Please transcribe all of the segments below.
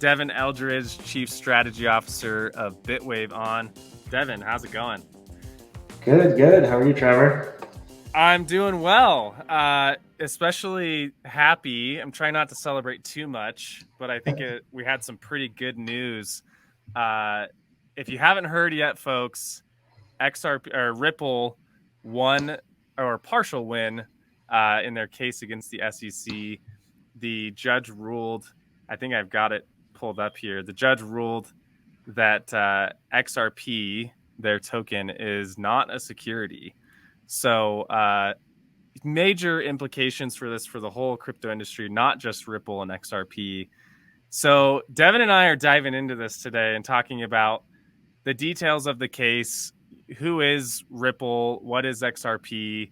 Devin Eldridge, Chief Strategy Officer of Bitwave on. Devin, how's it going? Good. How are you, Trevor? I'm doing well. Especially happy. I'm trying not to celebrate too much, but I think we had some pretty good news. If you haven't heard yet, folks, XRP or Ripple won or partial win in their case against the SEC. The judge ruled, I think I've got it pulled up here. The judge ruled that XRP, their token, is not a security. So major implications for this for the whole crypto industry, not just Ripple and XRP. So Devin and I are diving into this today and talking about the details of the case. Who is Ripple? What is XRP?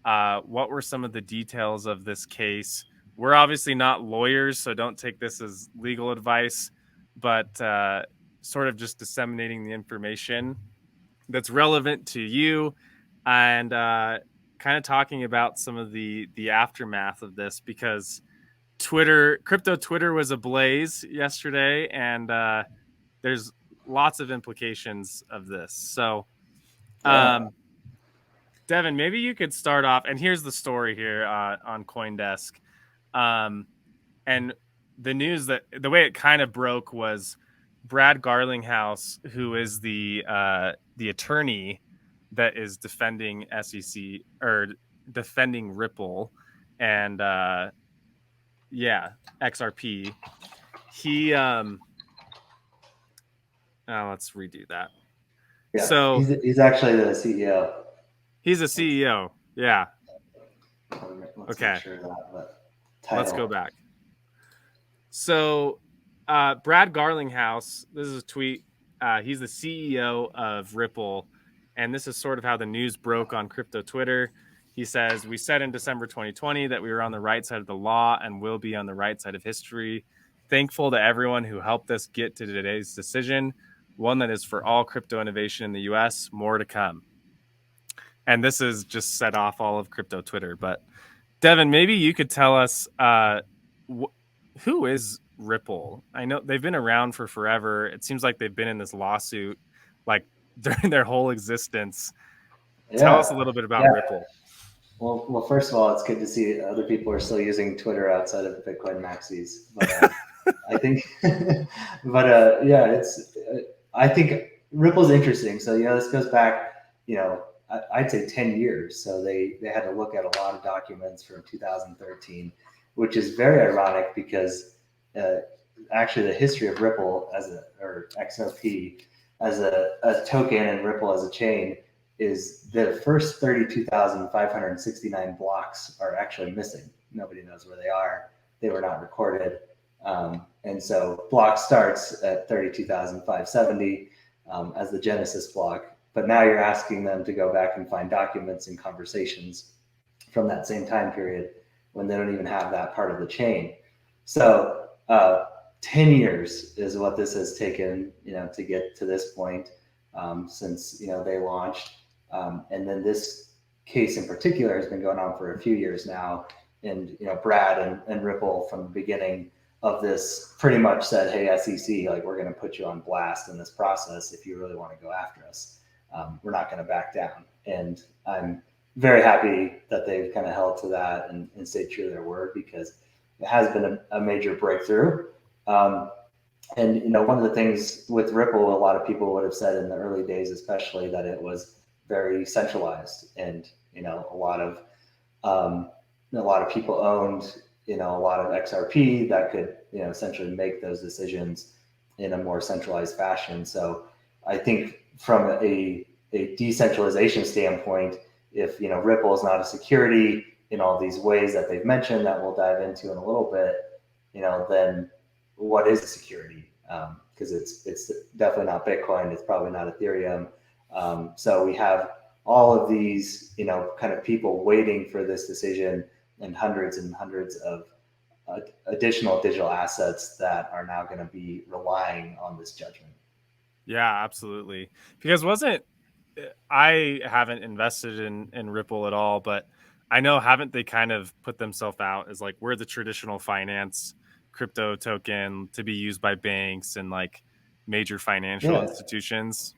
What were some of the details of this case? We're obviously not lawyers, so don't take this as legal advice, but sort of just disseminating the information that's relevant to you and kind of talking about some of the aftermath of this, because crypto Twitter was ablaze yesterday, and there's lots of implications of this. So, Devin, maybe you could start off. And here's the story here on CoinDesk. And the news that the way it kind of broke was Brad Garlinghouse, who is the attorney that is defending SEC or defending Ripple and XRP. He let's redo that. Yeah, so he's actually the CEO. He's a CEO. Yeah. Let's Okay. make sure Let's go back. So Brad Garlinghouse, this is a tweet. He's the CEO of Ripple, and this is sort of how the news broke on crypto Twitter. He says, "We said in December 2020 that we were on the right side of the law and will be on the right side of history. Thankful to everyone who helped us get to today's decision, one that is for all crypto innovation in the US, more to come." And this is just set off all of crypto Twitter. But Devin, maybe you could tell us who is Ripple? I know they've been around for forever. It seems like they've been in this lawsuit like during their whole existence. Tell us a little bit about Ripple. Well, first of all, it's good to see other people are still using Twitter outside of Bitcoin maxis. But I think, I think Ripple's interesting. So this goes back, I'd say 10 years. So they had to look at a lot of documents from 2013, which is very ironic because actually the history of Ripple or XRP as a token and Ripple as a chain is the first 32,569 blocks are actually missing. Nobody knows where they are. They were not recorded. And so block starts at 32,570 as the Genesis block. But now you're asking them to go back and find documents and conversations from that same time period when they don't even have that part of the chain. So 10 years is what this has taken, to get to this point since, they launched. And then this case in particular has been going on for a few years now. And, Brad and Ripple from the beginning of this pretty much said, "Hey, SEC, we're going to put you on blast in this process. If you really want to go after us, we're not going to back down." And I'm very happy that they've kind of held to that and stayed true to their word, because it has been a major breakthrough. And, one of the things with Ripple, a lot of people would have said in the early days, especially, that it was very centralized, and a lot of people owned a lot of XRP that could essentially make those decisions in a more centralized fashion. So I think from a decentralization standpoint, if Ripple is not a security in all these ways that they've mentioned that we'll dive into in a little bit, then what is a security? Because it's definitely not Bitcoin. It's probably not Ethereum. So we have all of these, kind of people waiting for this decision, and hundreds of additional digital assets that are now going to be relying on this judgment. Yeah, absolutely. Because I haven't invested in Ripple at all, but I know, haven't they kind of put themselves out as we're the traditional finance crypto token to be used by banks and like major financial Yeah. institutions.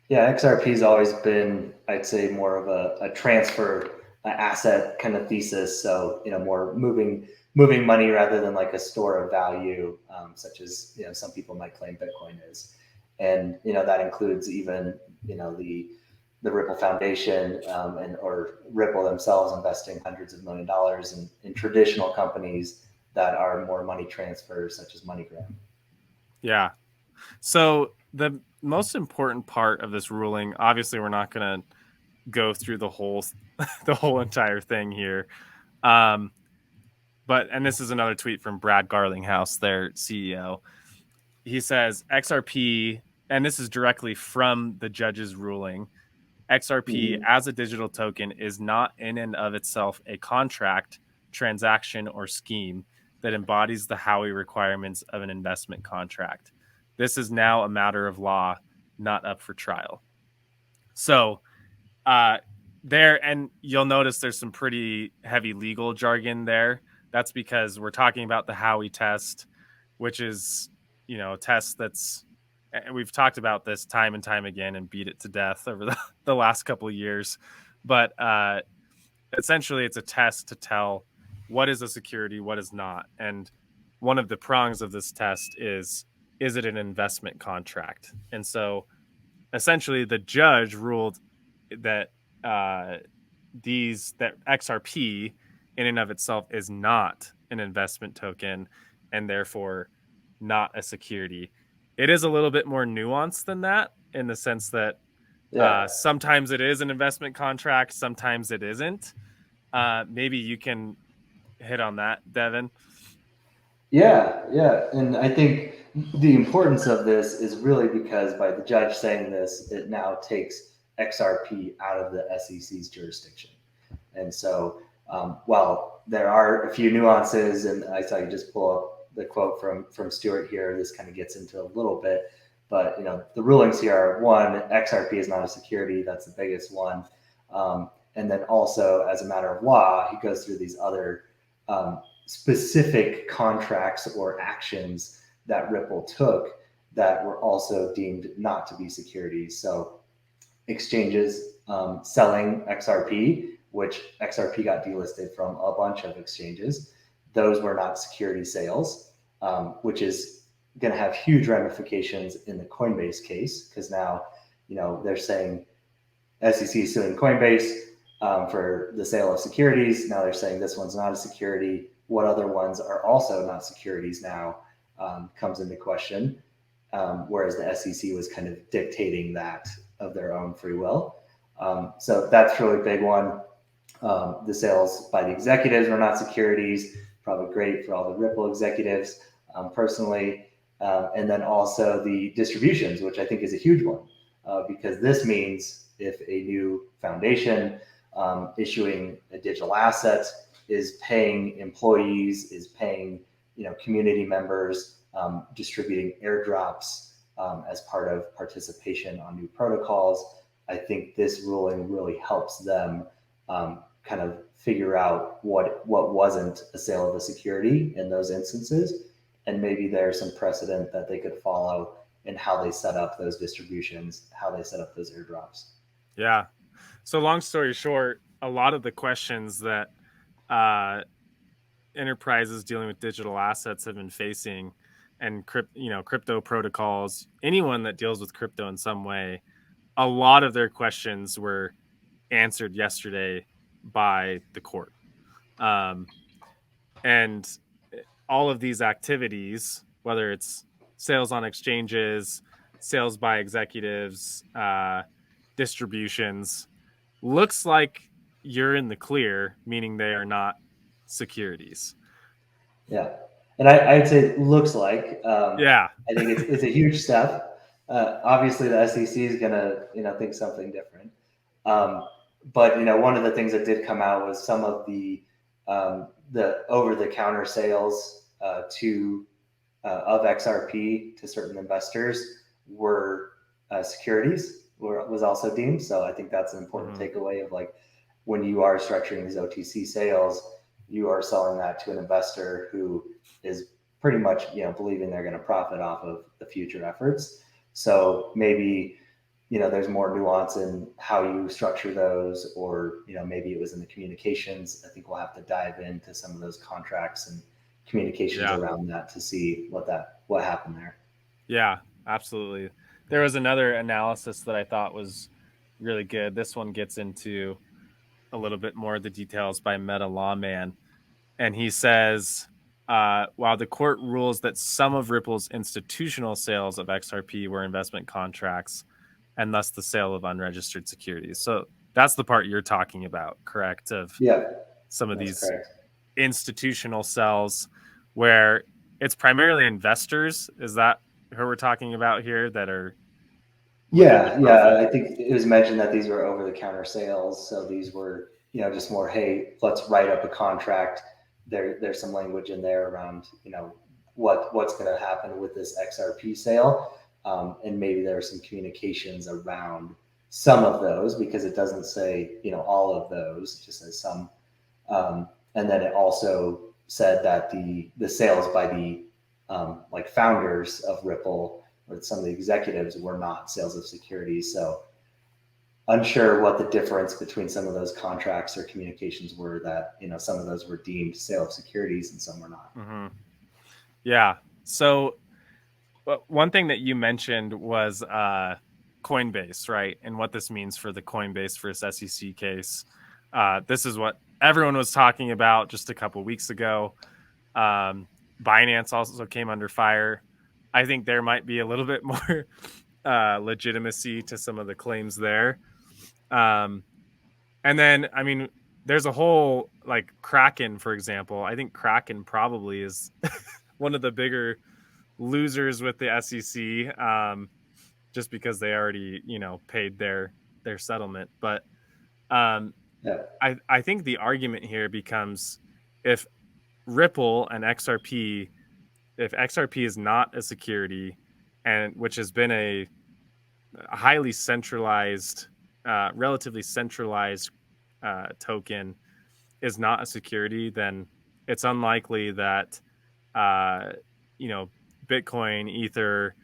Yeah, XRP has always been, I'd say, more of a transfer asset kind of thesis. So, more moving money rather than like a store of value, such as some people might claim Bitcoin is, and that includes even the Ripple Foundation and or Ripple themselves investing hundreds of $1 million in traditional companies that are more money transfers, such as MoneyGram. Yeah. So the most important part of this ruling, obviously, we're not going to go through the whole the whole entire thing here. But and this is another tweet from Brad Garlinghouse, their CEO. He says XRP, and this is directly from the judge's ruling. XRP Mm-hmm. as a digital token is not in and of itself a contract, transaction, or scheme that embodies the Howey requirements of an investment contract. This is now a matter of law, not up for trial. So, there, and you'll notice there's some pretty heavy legal jargon there. That's because we're talking about the Howey test, which is, a test that's, and we've talked about this time and time again and beat it to death over the last couple of years. But essentially, it's a test to tell what is a security, what is not. And one of the prongs of this test is it an investment contract? And so essentially, the judge ruled that that XRP in and of itself is not an investment token and therefore not a security. It is a little bit more nuanced than that in the sense that Yeah. sometimes it is an investment contract, sometimes it isn't. Maybe you can hit on that, Devin. Yeah, and I think the importance of this is really because by the judge saying this, it now takes XRP out of the SEC's jurisdiction. And so, while there are a few nuances, and I saw you just pull up the quote from Stuart here, this kind of gets into a little bit, but the rulings here are: one, XRP is not a security. That's the biggest one. And then also, as a matter of law, he goes through these other specific contracts or actions that Ripple took that were also deemed not to be securities. So exchanges selling XRP, which XRP got delisted from a bunch of exchanges, those were not security sales, which is going to have huge ramifications in the Coinbase case, because now they're saying SEC is suing Coinbase for the sale of securities. Now they're saying this one's not a security. What other ones are also not securities now comes into question, whereas the SEC was kind of dictating that of their own free will. So that's really a big one. The sales by the executives were not securities, probably great for all the Ripple executives personally. And then also the distributions, which I think is a huge one, because this means if a new foundation issuing a digital asset is paying employees, is paying community members, distributing airdrops as part of participation on new protocols, I think this ruling really helps them kind of figure out what wasn't a sale of a security in those instances, and maybe there's some precedent that they could follow in how they set up those distributions, how they set up those airdrops. Yeah. So long story short, a lot of the questions that enterprises dealing with digital assets have been facing, and crypto protocols, anyone that deals with crypto in some way, a lot of their questions were answered yesterday by the court. And all of these activities, whether it's sales on exchanges, sales by executives, distributions, looks like you're in the clear, meaning they are not securities. Yeah, and I'd say it looks like. Yeah. I think it's a huge step. Obviously, the SEC is gonna think something different. But one of the things that did come out was some of the over-the-counter sales of XRP to certain investors were securities, was also deemed. So I think that's an important takeaway of like when you are structuring these OTC sales, you are selling that to an investor who is pretty much, believing they're going to profit off of the future efforts. So maybe, there's more nuance in how you structure those, or, maybe it was in the communications. I think we'll have to dive into some of those contracts and communications around that to see what happened there. Yeah, absolutely. There was another analysis that I thought was really good. This one gets into a little bit more of the details by Meta Lawman. And he says, while the court rules that some of Ripple's institutional sales of XRP were investment contracts and thus the sale of unregistered securities. So that's the part you're talking about, correct? Of Yeah, some of that's these correct. institutional sales where it's primarily investors. Is that who we're talking about here that are looking to profit? I think it was mentioned that these were over-the-counter sales, so these were, just more, hey, let's write up a contract. There's some language in there around, what's going to happen with this XRP sale, and maybe there are some communications around some of those, because it doesn't say, all of those, it just says some. And then it also said that the sales by the like founders of Ripple, or some of the executives, were not sales of securities. So unsure what the difference between some of those contracts or communications were, that, some of those were deemed sale of securities and some were not. Mm-hmm. Yeah. So one thing that you mentioned was Coinbase, right? And what this means for the Coinbase versus SEC case. This is what everyone was talking about just a couple weeks ago. Binance also came under fire. I think there might be a little bit more legitimacy to some of the claims there. And then, I mean, there's a whole, like, Kraken, for example. I think Kraken probably is one of the bigger losers with the SEC, just because they already, paid their settlement. But Yeah. I think the argument here becomes, if Ripple and XRP, if XRP is not a security, and which has been a highly centralized, relatively centralized token, is not a security, then it's unlikely that uh, Bitcoin, Ether,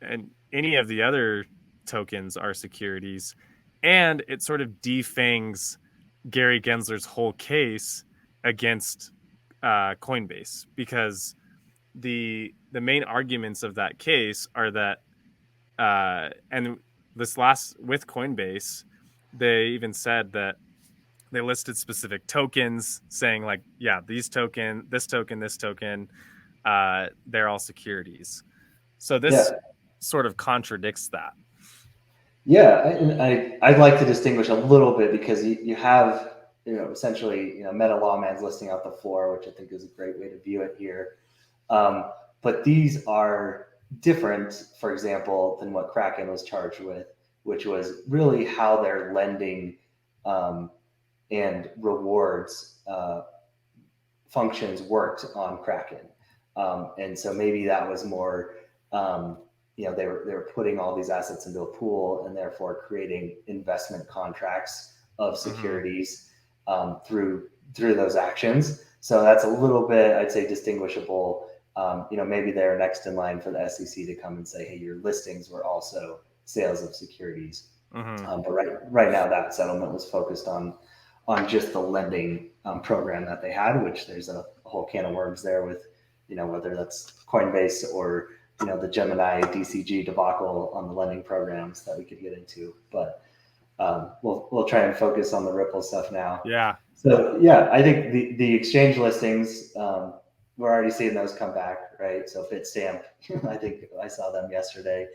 and any of the other tokens are securities. And it sort of defangs Gary Gensler's whole case against Coinbase, because the main arguments of that case are that and this last with Coinbase, they even said that they listed specific tokens saying, like, yeah, this token, they're all securities. So this Yeah. sort of contradicts that. I'd like to distinguish a little bit, because you have, essentially, Meta Lawman's listing out the floor, which I think is a great way to view it here. But these are different, for example, than what Kraken was charged with, which was really how their lending and rewards functions worked on Kraken. And so maybe that was more, they were putting all these assets into a pool, and therefore creating investment contracts of securities through those actions. So that's a little bit, I'd say, distinguishable. Maybe they're next in line for the SEC to come and say, hey, your listings were also sales of securities. But right now, that settlement was focused on just the lending program that they had, which there's a whole can of worms there with, whether that's Coinbase or, the Gemini DCG debacle on the lending programs that we could get into. But we'll try and focus on the Ripple stuff now. Yeah. So I think the exchange listings, we're already seeing those come back, right? So Bitstamp, I think I saw them yesterday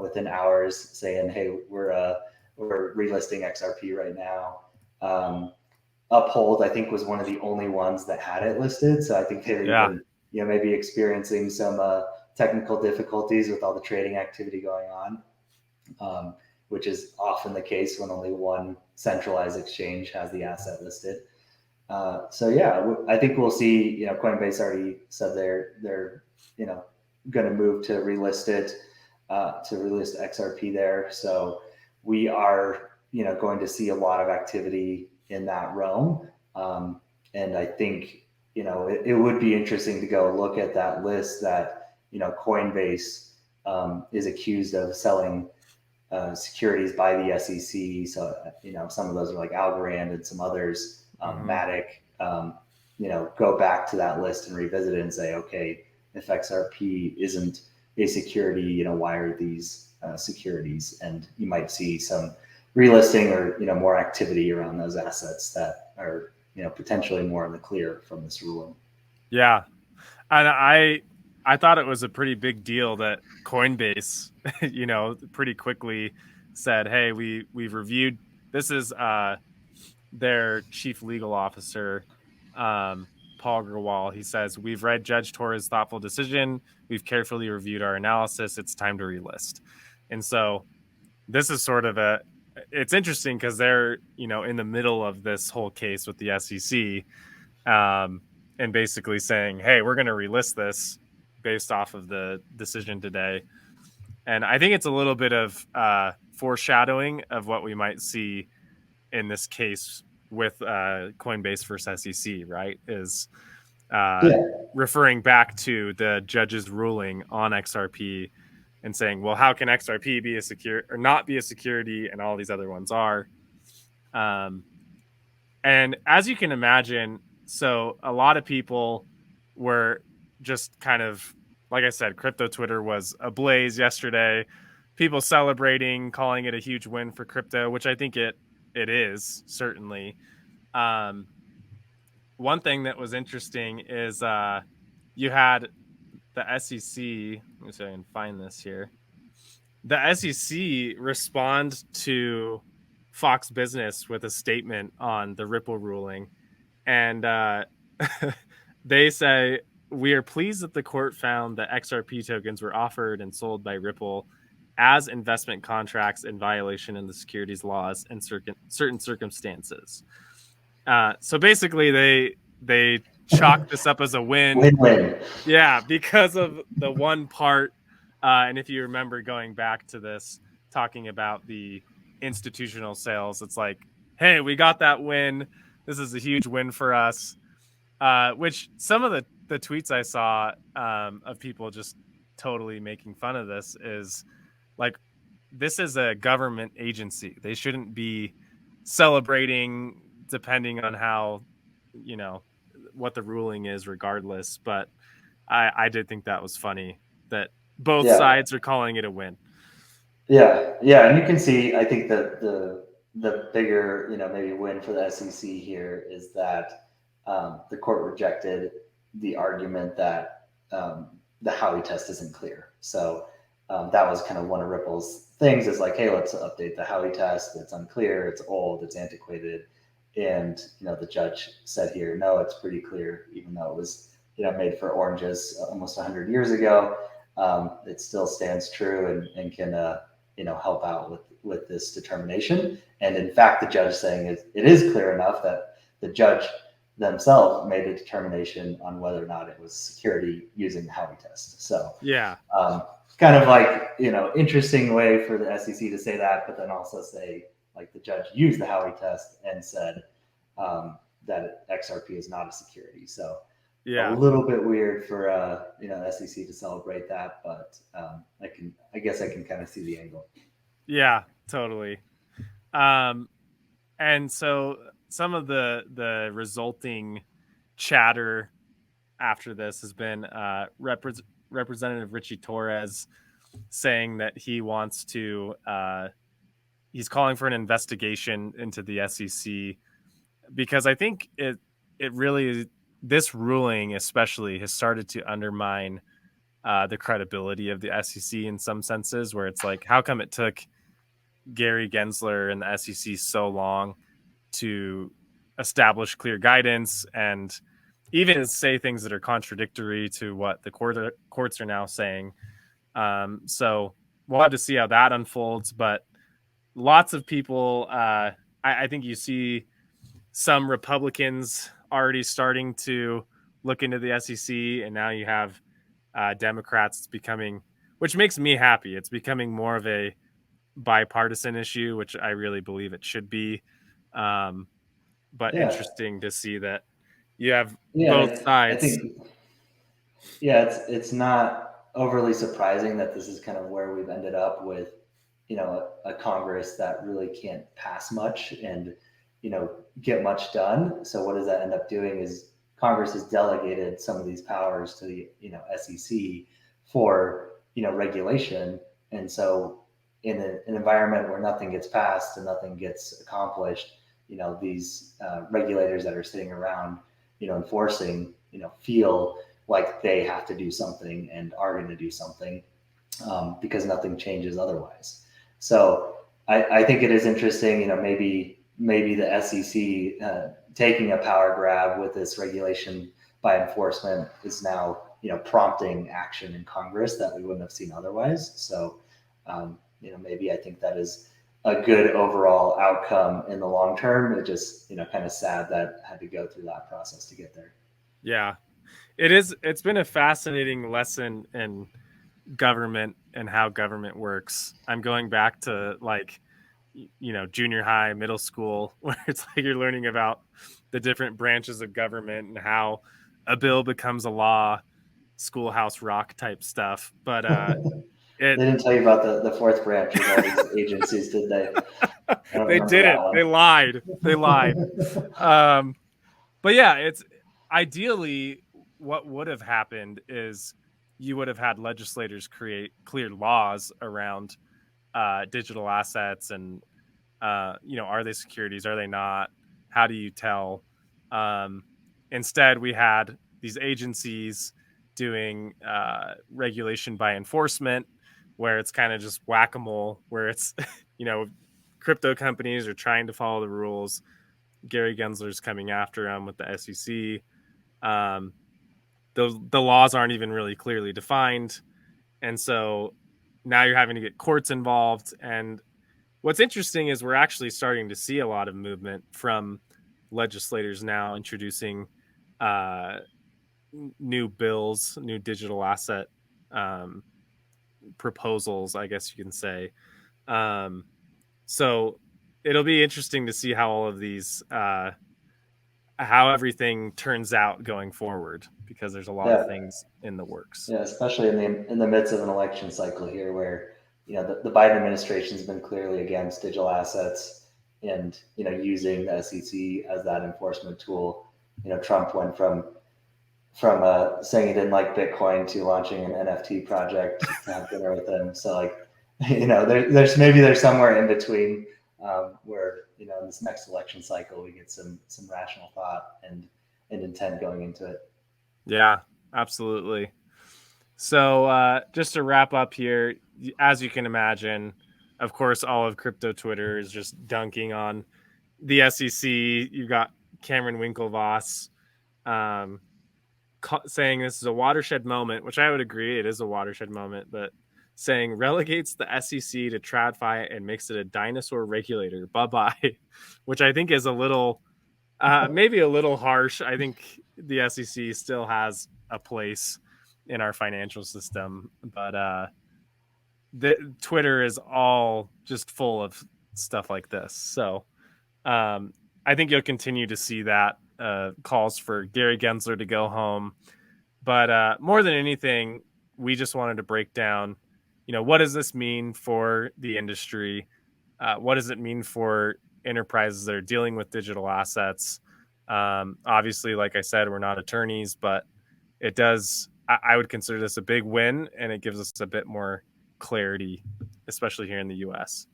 within hours saying, hey, we're relisting XRP right now. Uphold, I think, was one of the only ones that had it listed. So I think they're even, maybe experiencing some technical difficulties with all the trading activity going on, which is often the case when only one centralized exchange has the asset listed. I think we'll see. Coinbase already said they're going to move to relist it, to relist XRP there. So we are going to see a lot of activity in that realm, and I think it would be interesting to go look at that list that, Coinbase is accused of selling securities by the SEC. So, some of those are like Algorand and some others, Mm-hmm. Matic, go back to that list and revisit it and say, okay, if XRP isn't a security, why are these securities? And you might see some relisting or, more activity around those assets that are, potentially more in the clear from this ruling. Yeah, and I thought it was a pretty big deal that Coinbase, pretty quickly said, "Hey, we've reviewed. This is their chief legal officer, Paul Grewal. He says we've read Judge Torres' thoughtful decision. We've carefully reviewed our analysis. It's time to relist." And so this is sort of it's interesting because they're in the middle of this whole case with the SEC, and basically saying, "Hey, we're going to relist this based off of the decision today." And I think it's a little bit of foreshadowing of what we might see in this case with Coinbase versus SEC, right? Is uh, Yeah. referring back to the judge's ruling on XRP and saying, well, how can XRP be a secure or not be a security and all these other ones are? Um, and as you can imagine, so a lot of people were just kind of, like I said, crypto Twitter was ablaze yesterday. People celebrating, calling it a huge win for crypto, which I think it is certainly. Um, One thing that was interesting is you had the SEC. Let me see if I can find this here. The SEC respond to Fox Business with a statement on the Ripple ruling, and they say we are pleased that the court found that XRP tokens were offered and sold by Ripple as investment contracts in violation of the securities laws in certain circumstances. So basically, they chalk this up as a win, Win-win. yeah, because of the one part. And if you remember going back to this, talking about the institutional sales, it's like, hey, we got that win. This is a huge win for us. Which some of the tweets I saw of people just totally making fun of this is like, this is a government agency. They shouldn't be celebrating depending on how, you know, what the ruling is, regardless. But I did think that was funny that both Yeah. sides are calling it a win. Yeah, yeah, and you can see. I think that the bigger, maybe win for the SEC here is that the court rejected the argument that the Howey test isn't clear. So that was kind of one of Ripple's things. Is like, hey, let's update the Howey test. It's unclear. It's old. It's antiquated. And the judge said here, no, it's pretty clear, even though it was made for oranges almost 100 years ago. It still stands true and can help out with this determination. And in fact, the judge saying it is clear enough that the judge themselves made a determination on whether or not it was security using the Howey test. So Yeah, kind of like, interesting way for the SEC to say that, but then also say like the judge used the Howey test and said that XRP is not a security. So a yeah, little bit weird for SEC to celebrate that, but I guess I can kind of see the angle. yeah, totally. Um, and so some of the resulting chatter after this has been Representative Richie Torres saying that he wants to he's calling for an investigation into the SEC, because I think it really, this ruling especially has started to undermine the credibility of the SEC in some senses, where it's like, how come it took Gary Gensler and the SEC so long to establish clear guidance and even say things that are contradictory to what the courts are now saying. So we'll have to see how that unfolds. But lots of people, I think you see some Republicans already starting to look into the SEC, and now you have Democrats becoming, which makes me happy. It's becoming more of a bipartisan issue, which I really believe it should be. Um, but Yeah, interesting to see that, you have Yeah, both and I sides. think yeah, it's not overly surprising that this is kind of where we've ended up with, a Congress that really can't pass much and, get much done. So what does that end up doing is Congress has delegated some of these powers to the, SEC for, regulation. And so in an environment where nothing gets passed and nothing gets accomplished, these regulators that are sitting around, enforcing, feel like they have to do something and are going to do something, because nothing changes otherwise. So I think it is interesting. Maybe the SEC taking a power grab with this regulation by enforcement is now prompting action in Congress that we wouldn't have seen otherwise. So maybe I think that is a good overall outcome in the long term. It just kind of sad that had to go through that process to get there. Yeah, it is. It's been a fascinating lesson in government and how government works. I'm going back to like junior high, middle school, where it's like you're learning about the different branches of government and how a bill becomes a law, schoolhouse rock type stuff. But it They didn't tell you about the fourth branch with all these agencies, did they? I don't they remember that didn't. They one. lied. They lied. Um, but yeah, it's ideally what would have happened is you would have had legislators create clear laws around digital assets and are they securities, are they not, how do you tell. um, Instead we had these agencies doing regulation by enforcement, where it's kind of just whack-a-mole, where it's you know crypto companies are trying to follow the rules, Gary Gensler's coming after him with the SEC. um, the laws aren't even really clearly defined, and so now you're having to get courts involved. And what's interesting is we're actually starting to see a lot of movement from legislators now introducing uh, new bills, new digital asset um, proposals, I guess you can say. Um, so it'll be interesting to see how all of these, how everything turns out going forward, because there's a lot of Yeah, things in the works. yeah, especially in the midst of an election cycle here, where the Biden administration has been clearly against digital assets and using the SEC as that enforcement tool. Trump went from saying he didn't like Bitcoin to launching an NFT project to have dinner with him. So like, there's somewhere in between, where in this next election cycle we get some rational thought and intent going into it. Yeah, absolutely. So just to wrap up here, as you can imagine, of course, all of crypto Twitter is just dunking on the SEC. You've got Cameron Winklevoss um, saying this is a watershed moment, which I would agree it is a watershed moment, but saying relegates the SEC to TradFi and makes it a dinosaur regulator. Bye bye, which I think is a little, maybe a little harsh. I think the SEC still has a place in our financial system, but the Twitter is all just full of stuff like this. So I think you'll continue to see that calls for Gary Gensler to go home. But more than anything, we just wanted to break down, what does this mean for the industry? What does it mean for enterprises that are dealing with digital assets? Obviously, like I said, we're not attorneys, but it does. I would consider this a big win, and it gives us a bit more clarity, especially here in the U.S.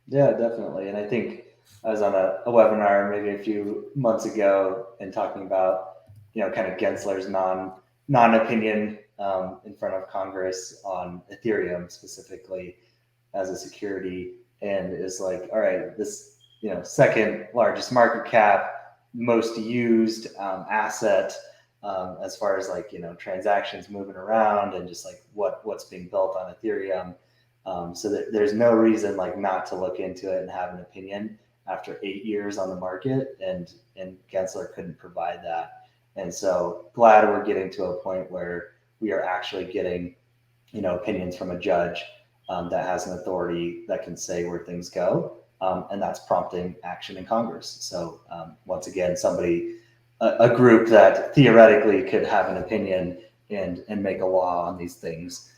Yeah, definitely. And I think I was on a webinar maybe a few months ago and talking about, kind of Gensler's non opinion, in front of Congress on Ethereum specifically as a security, and is like, all right, this second largest market cap, most used asset, as far as like transactions moving around and just like what's being built on Ethereum. So there's no reason like not to look into it and have an opinion after 8 years on the market, and Gensler couldn't provide that. And so glad we're getting to a point where we are actually getting opinions from a judge, that has an authority that can say where things go, and that's prompting action in Congress. So once again, somebody a group that theoretically could have an opinion and make a law on these things.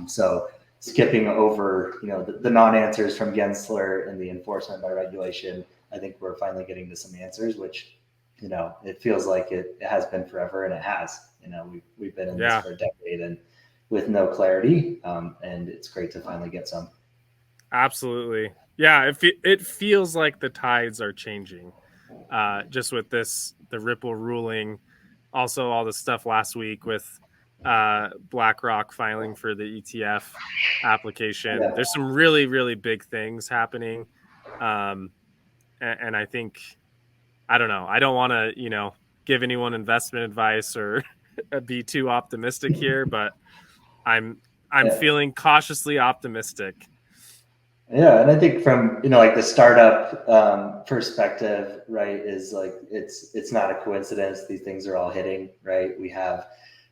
So skipping over, the non-answers from Gensler and the enforcement by regulation, I think we're finally getting to some answers, which, it feels like it has been forever, and it has. We've been in this for a decade and with no clarity, and it's great to finally get some. Absolutely. Yeah, it feels like the tides are changing. Just with the Ripple ruling, also all the stuff last week with BlackRock filing for the ETF application. Yeah. There's some really, really big things happening. And I think, I don't know, I don't want to, give anyone investment advice or be too optimistic here, but I'm Yeah. feeling cautiously optimistic. Yeah, and I think from like the startup perspective, right, is like it's not a coincidence. These things are all hitting, right? We have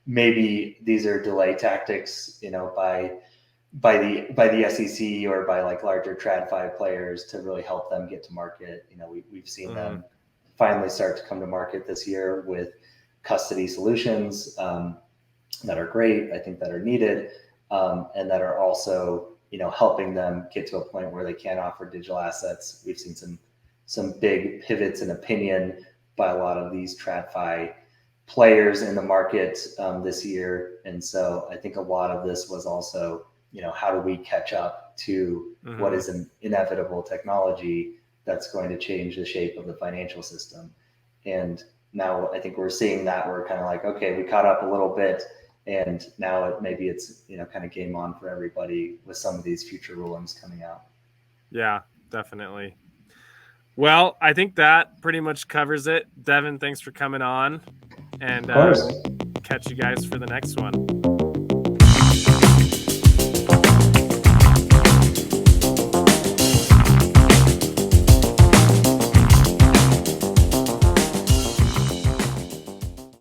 maybe these are delay tactics, by the SEC or by like larger TradFi players to really help them get to market. We've seen them finally start to come to market this year with custody solutions that are great, I think that are needed, and that are also helping them get to a point where they can offer digital assets. We've seen some big pivots in opinion by a lot of these TradFi players in the market this year, and so I think a lot of this was also how do we catch up to what is an inevitable technology that's going to change the shape of the financial system. And now I think we're seeing that we're kind of like, okay, we caught up a little bit, and now maybe it's kind of game on for everybody with some of these future rulings coming out. Yeah, definitely. Well, I think that pretty much covers it. Devin, thanks for coming on, and Of course. catch you guys for the next one.